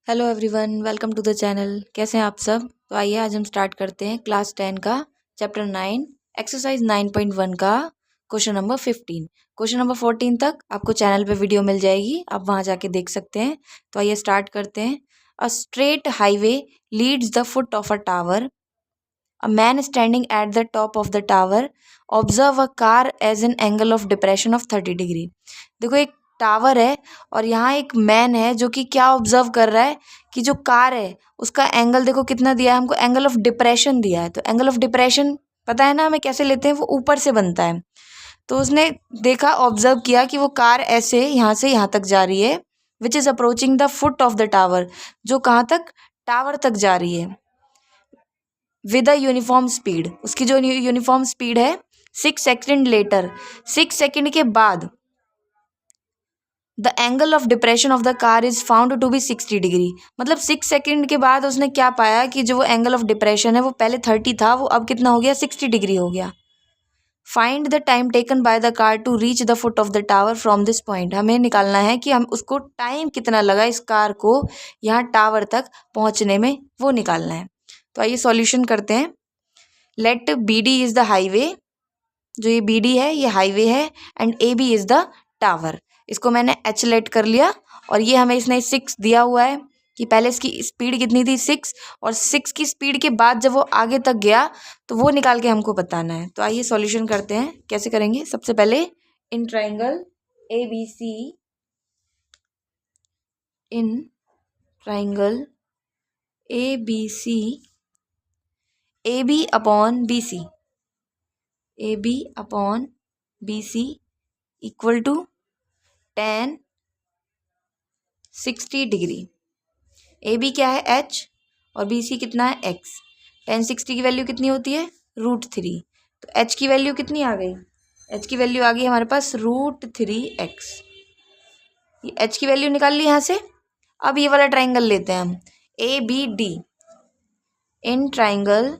Hello everyone, welcome to the channel. कैसे हैं आप सब? तो आइए आज हम स्टार्ट करते हैं क्लास 10 का चैप्टर 9 एक्सरसाइज 9.1 का क्वेश्चन नंबर 15। क्वेश्चन नंबर 14 तक आपको चैनल पे वीडियो मिल जाएगी, आप वहाँ जाके देख सकते हैं। तो आइए स्टार्ट करते हैं। A straight highway leads the foot of a tower. A man standing at the top of the tower observe a car as an angle of depression of 30 degree. देखो, एक टावर है और यहाँ एक मैन है जो कि क्या ऑब्जर्व कर रहा है कि जो कार है उसका एंगल देखो कितना दिया है हमको, एंगल ऑफ डिप्रेशन दिया है। तो एंगल ऑफ डिप्रेशन पता है ना हमें कैसे लेते हैं, वो ऊपर से बनता है। तो उसने देखा, ऑब्जर्व किया कि वो कार ऐसे यहाँ से यहाँ तक जा रही है, which is approaching the foot of the tower, जो कहाँ तक, टावर तक जा रही है, विद अ यूनिफॉर्म स्पीड। उसकी जो यूनिफॉर्म स्पीड है 6 सेकेंड लेटर, 6 सेकेंड के बाद the angle of depression of the car is found to be 60 degree. मतलब 6 सेकेंड के बाद उसने क्या पाया कि जो वो एंगल ऑफ डिप्रेशन है वो पहले 30 था, वो अब कितना हो गया, 60 डिग्री हो गया। Find the time taken by the car to reach the foot of the tower from this point. हमें निकालना है कि हम उसको टाइम कितना लगा इस कार को यहाँ टावर तक पहुँचने में, वो निकालना है। तो आइए सॉल्यूशन करते हैं। Let b d is the highway, जो ये बी डी है ये हाईवे है, and a b is the tower. इसको मैंने एच लेट कर लिया, और ये हमें इसने 6 दिया हुआ है कि पहले इसकी स्पीड कितनी थी, 6, और 6 की स्पीड के बाद जब वो आगे तक गया तो वो निकाल के हमको बताना है। तो आइए सॉल्यूशन करते हैं। कैसे करेंगे? सबसे पहले in triangle A B c, in triangle A B C, A B upon B C, A B upon B C equal to tan 60 degree. A b क्या है, एच, और बी सी कितना है, एक्स। tan 60 की value कितनी होती है, √3। तो एच की वैल्यू कितनी आ गई, एच की वैल्यू आ गई हमारे पास √3x। ये एच की वैल्यू निकाल ली यहाँ से। अब ये वाला ट्राइंगल लेते हैं हम, a B D. In triangle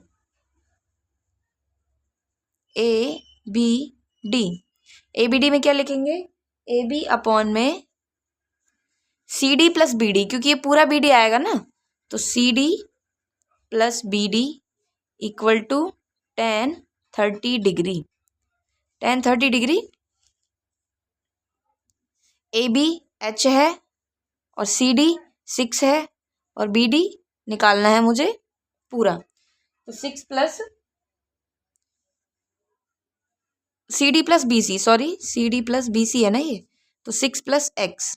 A B D, A B d में क्या लिखेंगे, ए बी अपॉन में c d plus b d, क्योंकि ये पूरा बी डी आएगा ना, तो c d plus b D equal to tan 30 degree. tan 30 degree, a b h है और सी डी 6 है, और बी डी निकालना है मुझे पूरा। तो 6 plus c d plus b c, sorry c d plus b c है ना ये, तो 6 plus x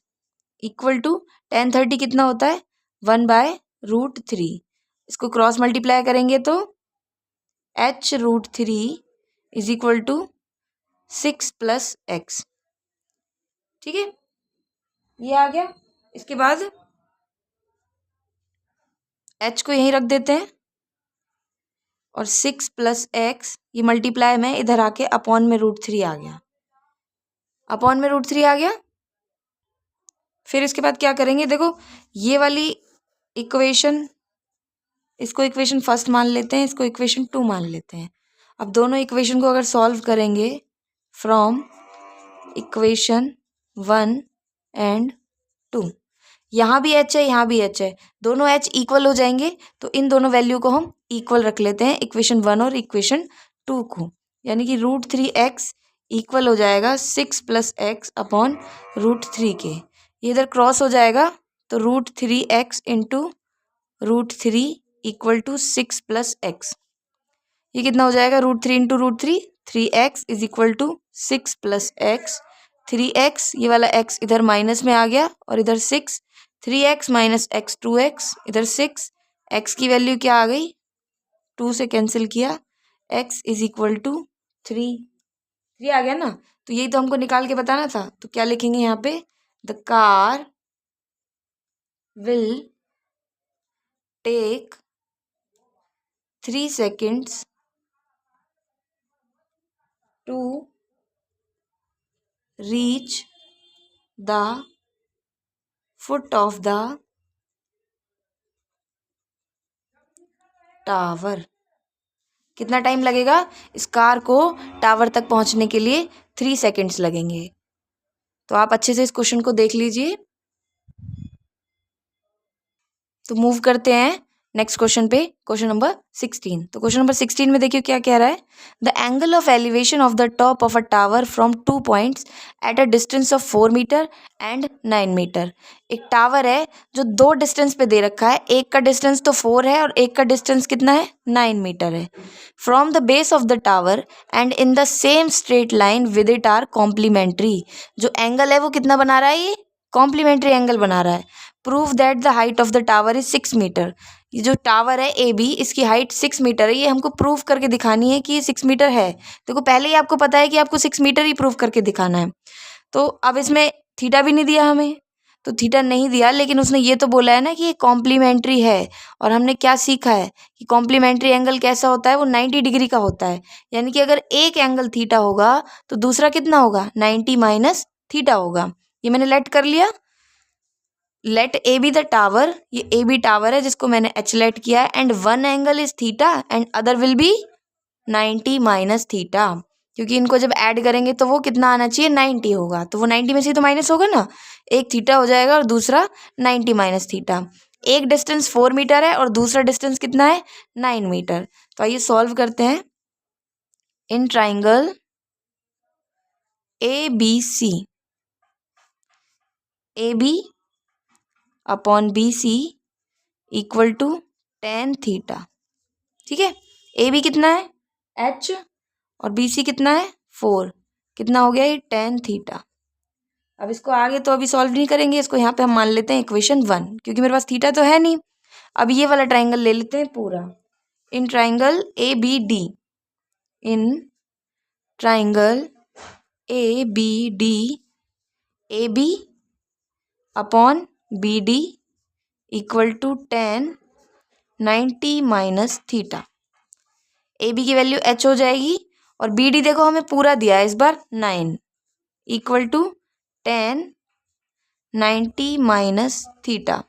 equal to tan 30 कितना होता है, 1/√3। इसको क्रॉस मल्टीप्लाई करेंगे तो h√3 is equal to 6 plus x. ठीक है, ये आ गया। इसके बाद h को यहीं रख देते हैं, और 6 प्लस एक्स ये मल्टीप्लाई में इधर आके अपॉन में √3 आ गया, अपॉन में √3 आ गया। फिर इसके बाद क्या करेंगे, देखो ये वाली इक्वेशन, इसको इक्वेशन फर्स्ट मान लेते हैं, इसको इक्वेशन 2 मान लेते हैं। अब दोनों इक्वेशन को अगर सॉल्व करेंगे फ्रॉम इक्वेशन 1 एंड 2, यहाँ भी एच है यहाँ भी एच है, दोनों एच इक्वल हो जाएंगे, तो इन दोनों वैल्यू को हम इक्वल रख लेते हैं, इक्वेशन 1 और इक्वेशन 2 को। यानी कि √3x इक्वल हो जाएगा 6 प्लस एक्स अपॉन √3 के। ये इधर क्रॉस हो जाएगा, तो √3x into √3 equal to 6 plus x. ये कितना हो जाएगा, √3 into √3, 3x is equal to 6 plus x. 3x, ये वाला x इधर माइनस में आ गया, और इधर 6, 3x माइनस एक्स 2x, इधर 6, x की वैल्यू क्या आ गई, 2 से कैंसिल किया, x इज इक्वल टू 3 आ गया ना। तो यही तो हमको निकाल के बताना था। तो क्या लिखेंगे यहाँ पे, the car will take 3 seconds to reach the foot of the tower. कितना टाइम लगेगा इस कार को टावर तक पहुंचने के लिए, 3 seconds लगेंगे। तो आप अच्छे से इस क्वेश्चन को देख लीजिए। तो मूव करते हैं नेक्स्ट क्वेश्चन पे, क्वेश्चन नंबर 16। तो क्वेश्चन नंबर 16 में देखिए क्या कह रहा है, the angle of elevation of the top of a tower from 2 points at a distance of 4 metre and 9 metre. एक टावर है जो 2 डिस्टेंस पे दे रखा है, एक का डिस्टेंस तो 4 है और एक का डिस्टेंस कितना है, 9 मीटर है। From the base of the tower and in the same straight line with it are complementary. जो एंगल है वो कितना बना रहा है, ये कॉम्प्लीमेंट्री एंगल बना रहा है। Prove that the height of the tower is 6 metre. ये जो टावर है ए बी, इसकी हाइट 6 मीटर है, ये हमको प्रूव करके दिखानी है कि ये 6 मीटर है। देखो पहले ही आपको पता है कि आपको 6 मीटर ही प्रूव करके दिखाना है। तो अब इसमें थीटा भी नहीं दिया हमें, तो थीटा नहीं दिया, लेकिन उसने ये तो बोला है ना कि ये कॉम्प्लीमेंट्री है। और हमने क्या सीखा है कि कॉम्प्लीमेंट्री एंगल कैसा होता है, वो 90 डिग्री का होता है। यानी कि अगर एक एंगल थीटा होगा तो दूसरा कितना होगा, 90 माइनस थीटा होगा। ये मैंने लेट कर लिया, let A B the tower, ये ए बी टावर है जिसको मैंने एच लेट किया है, and one angle is theta and other will be 90 minus theta. क्योंकि इनको जब ऐड करेंगे तो वो कितना आना चाहिए, 90 होगा, तो वो 90 में से तो माइनस होगा ना, एक थीटा हो जाएगा और दूसरा 90 माइनस थीटा। एक डिस्टेंस 4 मीटर है और दूसरा डिस्टेंस कितना है, 9 मीटर। तो आइए सॉल्व करते हैं। In triangle A B C, A B upon B C equal to tan theta. ठीक है, ए बी कितना है, एच, और बी सी कितना है, 4, कितना हो गया ये, tan थीटा। अब इसको आगे तो अभी सॉल्व नहीं करेंगे, इसको यहाँ पे हम मान लेते हैं इक्वेशन 1, क्योंकि मेरे पास थीटा तो है नहीं। अब ये वाला ट्राइंगल ले लेते हैं पूरा। In triangle A B D, in triangle A B D, A B upon B D equal to tan 90 minus theta. A B की वैल्यू एच हो जाएगी और बी डी देखो हमें पूरा दिया है इस बार 9 equal to tan 90 minus theta.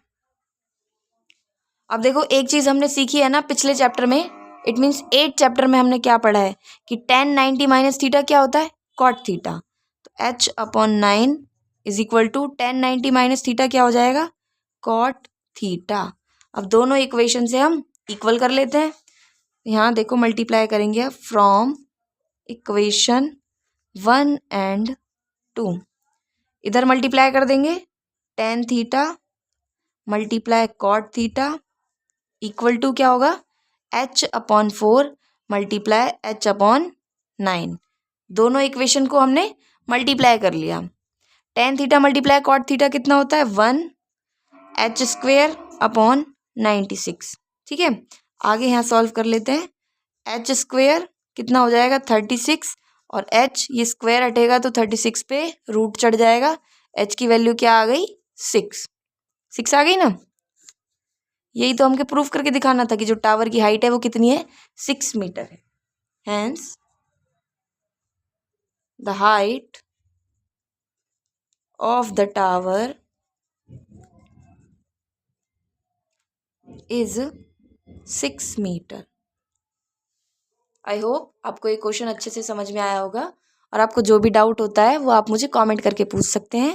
अब देखो एक चीज हमने सीखी है ना पिछले चैप्टर में, इट मीन्स 8 चैप्टर में हमने क्या पढ़ा है कि tan 90 माइनस थीटा क्या होता है, कॉट थीटा। तो h upon 9 is equal to tan 90 minus theta क्या हो जाएगा, कॉट थीटा। अब दोनों इक्वेशन से हम इक्वल कर लेते हैं। यहाँ देखो मल्टीप्लाई करेंगे फ्रॉम इक्वेशन 1 एंड 2, इधर मल्टीप्लाई कर देंगे tan theta multiply cot theta equal to क्या होगा, h upon 4 multiply h upon 9। दोनों इक्वेशन को हमने मल्टीप्लाई कर लिया। tan theta multiply cot theta कितना होता है, 1 h स्क्वेयर अपॉन 96। ठीक है, आगे यहाँ सॉल्व कर लेते हैं। h स्क्वेयर कितना हो जाएगा, 36, और h ये स्क्वायर हटेगा तो 36 पे रूट चढ़ जाएगा। h की वैल्यू क्या आ गई, 6 आ गई ना। यही तो हमको प्रूफ करके दिखाना था कि जो टावर की हाइट है वो कितनी है, 6 मीटर है। Hence the height of the tower is 6 metre. I hope आपको ये क्वेश्चन अच्छे से समझ में आया होगा, और आपको जो भी डाउट होता है वो आप मुझे कमेंट करके पूछ सकते हैं।